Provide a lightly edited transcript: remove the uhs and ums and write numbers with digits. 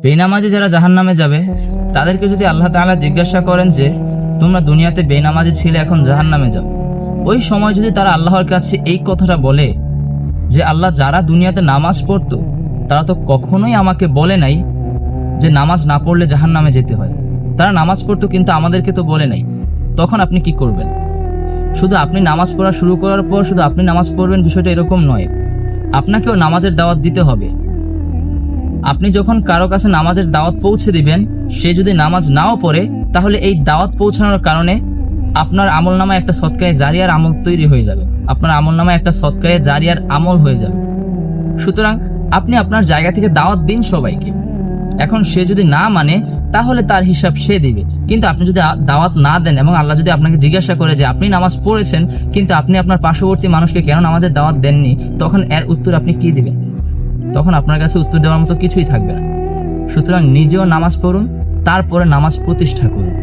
বেনামাজি যারা জাহান্নামে যাবে তাদেরকে যদি আল্লাহ তাআলা জিজ্ঞাসা করেন যে তোমরা দুনিয়াতে বেনামাজি ছিলে, এখন জাহান্নামে যাও, ওই সময় যদি তারা আল্লাহর কাছে এই কথাটা বলে যে আল্লাহ, যারা দুনিয়াতে নামাজ পড়তো তারা তো কখনোই আমাকে বলে নাই যে নামাজ না পড়লে জাহান্নামে যেতে হয়, তারা নামাজ পড়তো কিন্তু আমাদেরকে তো বলে নাই, তখন আপনি কি করবেন? শুধু আপনি নামাজ পড়া শুরু করার পর শুধু আপনি নামাজ পড়বেন বিষয়টা এরকম নয়, আপনাকেও নামাজের দাওয়াত দিতে হবে। আপনি যখন কারো কাছে নামাজের দাওয়াত পৌঁছে দিবেন, সে যদি নামাজ নাও পড়ে, তাহলে এই দাওয়াত পৌঁছানোর কারণে আপনার আমলনামায় একটা সদকায়ে জারিয়ার আমল তৈরি হয়ে যাবে, আপনার আমলনামায় একটা সদকায়ে জারিয়ার আমল হয়ে যাবে। সুতরাং আপনি আপনার জায়গা থেকে দাওয়াত দিন সবাইকে। এখন সে যদি না মানে তাহলে তার হিসাব সে দিবে, কিন্তু আপনি যদি দাওয়াত না দেন এবং আল্লাহ যদি আপনাকে জিজ্ঞাসা করে যে আপনি নামাজ পড়েছেন কিন্তু আপনি আপনার পার্শ্ববর্তী মানুষকে কেন নামাজের দাওয়াত দেননি, তখন এর উত্তর আপনি কি দিবেন? তখন আপনার কাছে উত্তর দেওয়ার মতো কিছুই থাকবে না। সুতরাং নিজেও নামাজ পড়ুন, তারপরে নামাজ প্রতিষ্ঠা করুন।